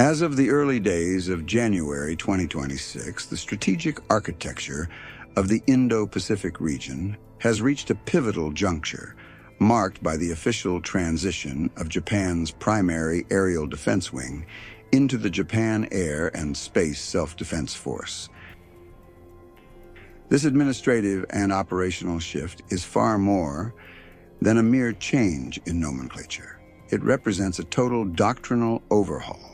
As of the early days of January 2026, the strategic architecture of the Indo-Pacific region has reached a pivotal juncture, marked by the official transition of Japan's primary aerial defense wing into the Japan Air and Space Self-Defense Force. This administrative and operational shift is far more than a mere change in nomenclature. It represents a total doctrinal overhaul,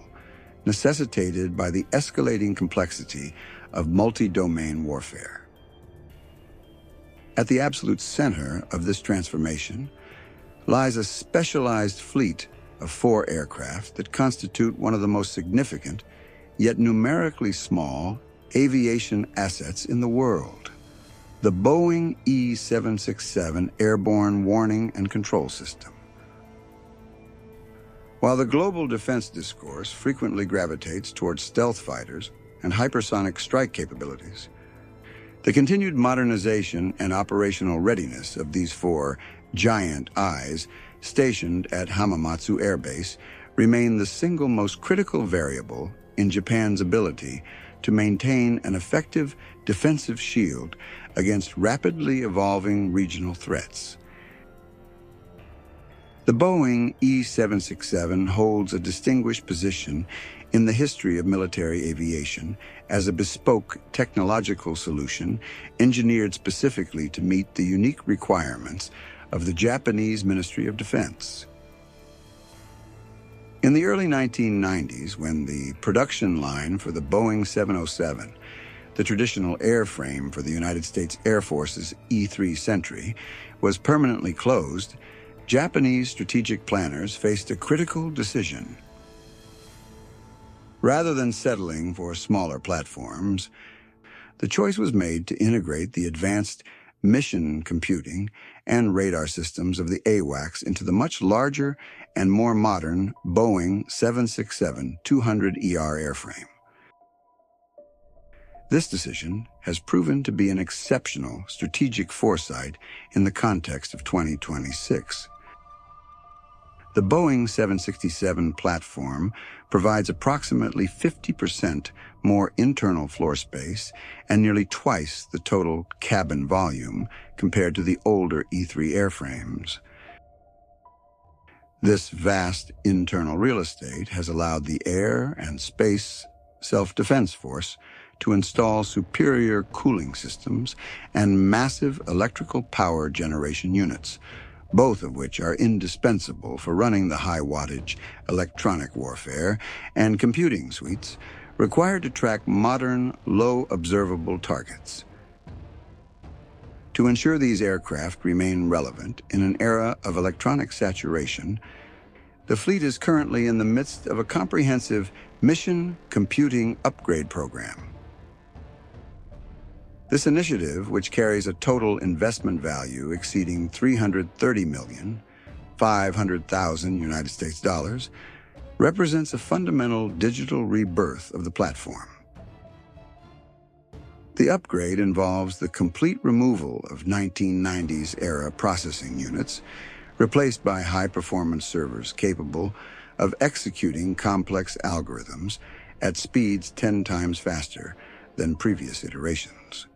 necessitated by the escalating complexity of multi-domain warfare. At the absolute center of this transformation lies a specialized fleet of 4 aircraft that constitute one of the most significant, yet numerically small, aviation assets in the world: the Boeing E-767 Airborne Warning and Control System. While the global defense discourse frequently gravitates towards stealth fighters and hypersonic strike capabilities, the continued modernization and operational readiness of these 4 giant eyes stationed at Hamamatsu Air Base remain the single most critical variable in Japan's ability to maintain an effective defensive shield against rapidly evolving regional threats. The Boeing E-767 holds a distinguished position in the history of military aviation as a bespoke technological solution engineered specifically to meet the unique requirements of the Japanese Ministry of Defense. In the early 1990s, when the production line for the Boeing 707, the traditional airframe for the United States Air Force's E-3 Sentry, was permanently closed, Japanese strategic planners faced a critical decision. Rather than settling for smaller platforms, the choice was made to integrate the advanced mission computing and radar systems of the AWACS into the much larger and more modern Boeing 767-200ER airframe. This decision has proven to be an exceptional strategic foresight in the context of 2026. The Boeing 767 platform provides approximately 50% more internal floor space and nearly twice the total cabin volume compared to the older E-3 airframes. This vast internal real estate has allowed the Air and Space Self-Defense Force to install superior cooling systems and massive electrical power generation units, both of which are indispensable for running the high-wattage electronic warfare and computing suites required to track modern, low-observable targets. To ensure these aircraft remain relevant in an era of electronic saturation, the fleet is currently in the midst of a comprehensive mission computing upgrade program. This initiative, which carries a total investment value exceeding $330,500,000 United States dollars, represents a fundamental digital rebirth of the platform. The upgrade involves the complete removal of 1990s-era processing units, replaced by high-performance servers capable of executing complex algorithms at speeds 10 times faster than previous iterations.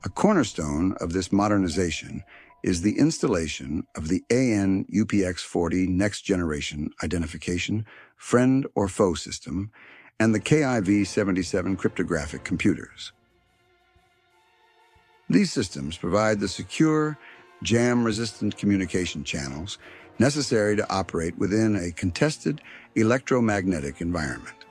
A cornerstone of this modernization is the installation of the AN/UPX-40 Next Generation Identification Friend or Foe System and the KIV-77 cryptographic computers. These systems provide the secure, jam-resistant communication channels necessary to operate within a contested electromagnetic environment.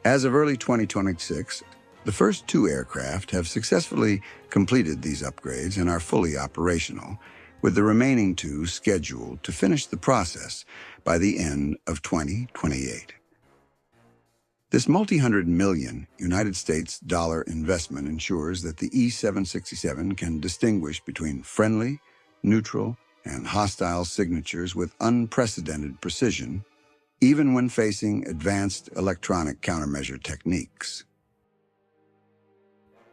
As of early 2026, the first 2 aircraft have successfully completed these upgrades and are fully operational, with the remaining 2 scheduled to finish the process by the end of 2028. This multi-hundred million United States dollar investment ensures that the E-767 can distinguish between friendly, neutral, and hostile signatures with unprecedented precision, even when facing advanced electronic countermeasure techniques.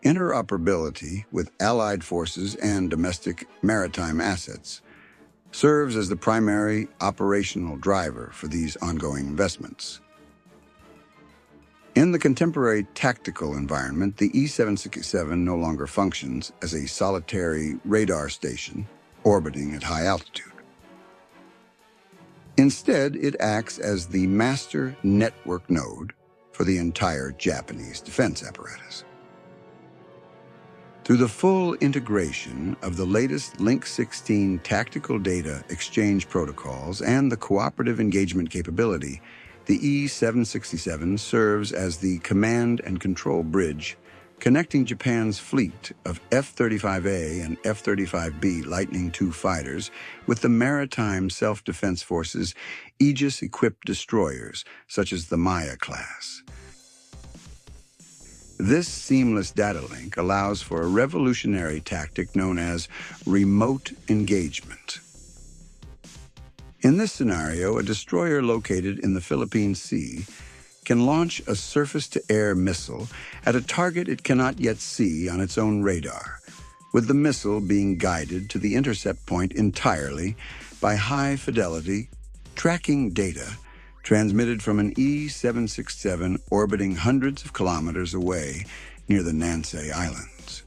Interoperability with allied forces and domestic maritime assets, serves as the primary operational driver for these ongoing investments. In the contemporary tactical environment, the E-767 no longer functions as a solitary radar station orbiting at high altitude. Instead, it acts as the master network node for the entire Japanese defense apparatus. Through the full integration of the latest Link 16 tactical data exchange protocols and the cooperative engagement capability, the E-767 serves as the command and control bridge connecting Japan's fleet of F-35A and F-35B Lightning II fighters with the Maritime Self-Defense Force's Aegis-equipped destroyers, such as the Maya class. This seamless data link allows for a revolutionary tactic known as remote engagement. In this scenario, a destroyer located in the Philippine Sea can launch a surface-to-air missile at a target it cannot yet see on its own radar, with the missile being guided to the intercept point entirely by high-fidelity tracking data transmitted from an E-767 orbiting hundreds of kilometers away near the Nansei Islands.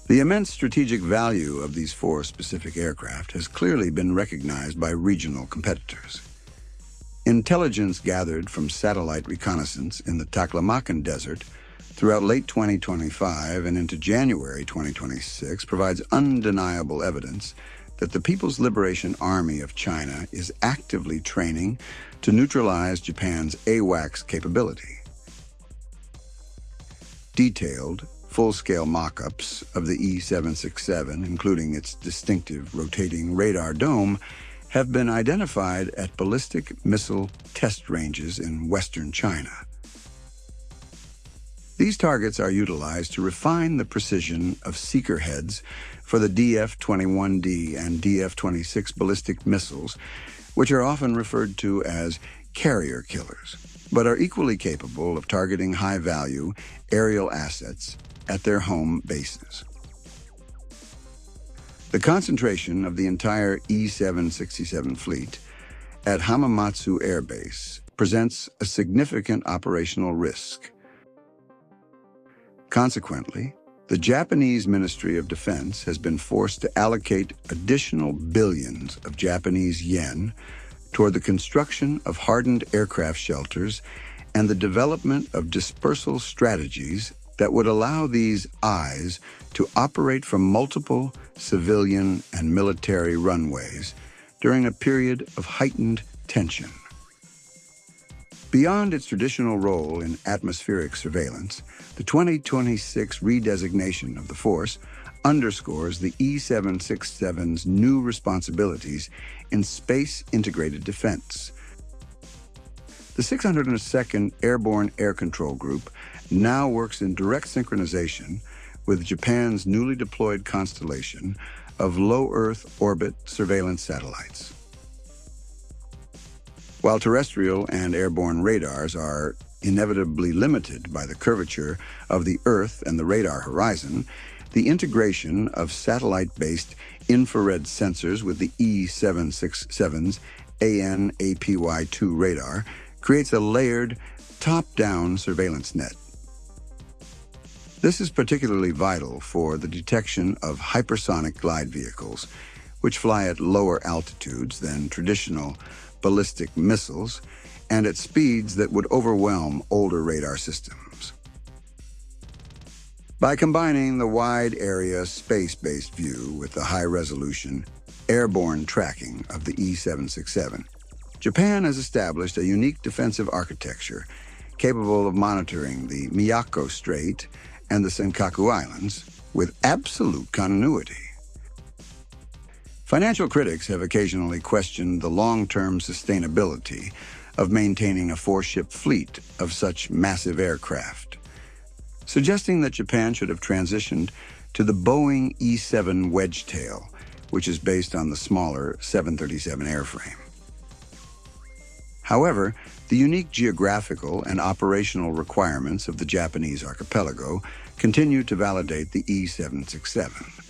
The immense strategic value of these four specific aircraft has clearly been recognized by regional competitors. Intelligence gathered from satellite reconnaissance in the Taklamakan Desert throughout late 2025 and into January 2026 provides undeniable evidence that the People's Liberation Army of China is actively training to neutralize Japan's AWACS capability. Detailed, full-scale mock-ups of the E-767, including its distinctive rotating radar dome, have been identified at ballistic missile test ranges in western China. These targets are utilized to refine the precision of seeker heads for the DF-21D and DF-26 ballistic missiles, which are often referred to as carrier killers, but are equally capable of targeting high-value aerial assets at their home bases. The concentration of the entire E-767 fleet at Hamamatsu Air Base presents a significant operational risk. Consequently, the Japanese Ministry of Defense has been forced to allocate additional billions of Japanese yen toward the construction of hardened aircraft shelters and the development of dispersal strategies that would allow these eyes to operate from multiple civilian and military runways during a period of heightened tension. Beyond its traditional role in atmospheric surveillance, the 2026 redesignation of the force underscores the E-767's new responsibilities in space-integrated defense. The 602nd Airborne Air Control Group now works in direct synchronization with Japan's newly deployed constellation of low-Earth orbit surveillance satellites. While terrestrial and airborne radars are inevitably limited by the curvature of the Earth and the radar horizon, the integration of satellite-based infrared sensors with the E-767's AN/APY-2 radar creates a layered, top-down surveillance net. This is particularly vital for the detection of hypersonic glide vehicles, which fly at lower altitudes than traditional ballistic missiles and at speeds that would overwhelm older radar systems. By combining the wide-area space-based view with the high-resolution airborne tracking of the E-767, Japan has established a unique defensive architecture capable of monitoring the Miyako Strait and the Senkaku Islands with absolute continuity. Financial critics have occasionally questioned the long-term sustainability of maintaining a four-ship fleet of such massive aircraft, suggesting that Japan should have transitioned to the Boeing E-7 wedge-tail, which is based on the smaller 737 airframe. However, the unique geographical and operational requirements of the Japanese archipelago continue to validate the E-767.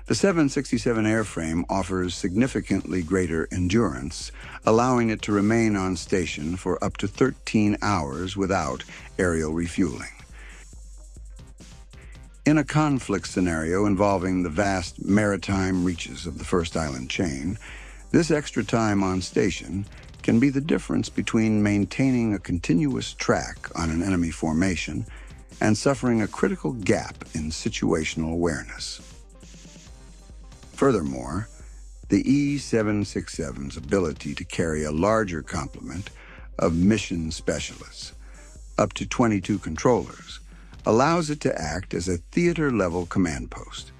The 767 airframe offers significantly greater endurance, allowing it to remain on station for up to 13 hours without aerial refueling. In a conflict scenario involving the vast maritime reaches of the first island chain, this extra time on station can be the difference between maintaining a continuous track on an enemy formation and suffering a critical gap in situational awareness. Furthermore, the E-767's ability to carry a larger complement of mission specialists, up to 22 controllers, allows it to act as a theater-level command post,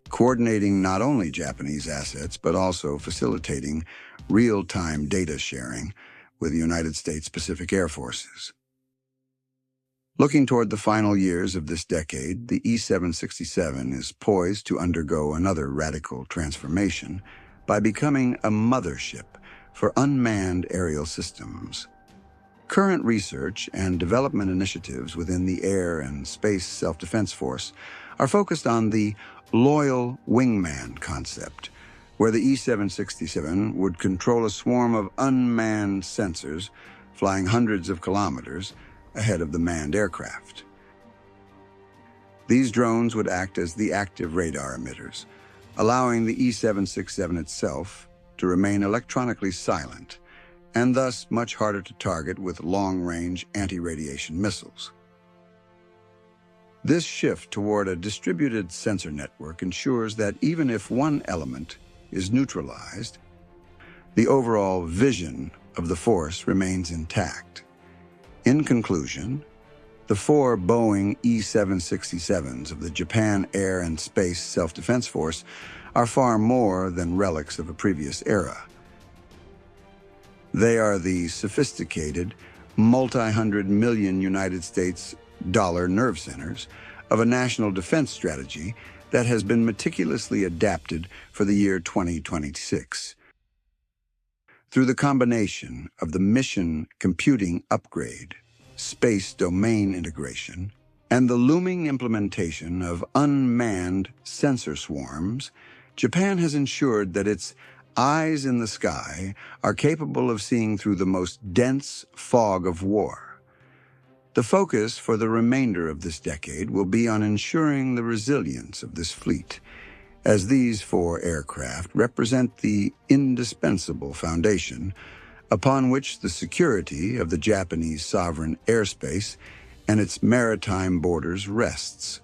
coordinating not only Japanese assets but also facilitating real-time data sharing with the United States Pacific Air Forces. Looking toward the final years of this decade, the E-767 is poised to undergo another radical transformation by becoming a mothership for unmanned aerial systems. Current research and development initiatives within the Air and Space Self-Defense Force are focused on the loyal wingman concept, where the E-767 would control a swarm of unmanned sensors flying hundreds of kilometers ahead of the manned aircraft. These drones would act as the active radar emitters, allowing the E-767 itself to remain electronically silent and thus much harder to target with long-range anti-radiation missiles. This shift toward a distributed sensor network ensures that even if one element is neutralized, the overall vision of the force remains intact. In conclusion, the 4 Boeing E-767s of the Japan Air and Space Self-Defense Force are far more than relics of a previous era. They are the sophisticated, multi-hundred million United States dollar nerve centers of a national defense strategy that has been meticulously adapted for the year 2026. Through the combination of the mission computing upgrade, space domain integration, and the looming implementation of unmanned sensor swarms, Japan has ensured that its eyes in the sky are capable of seeing through the most dense fog of war. The focus for the remainder of this decade will be on ensuring the resilience of this fleet, as these 4 aircraft represent the indispensable foundation upon which the security of the Japanese sovereign airspace and its maritime borders rests.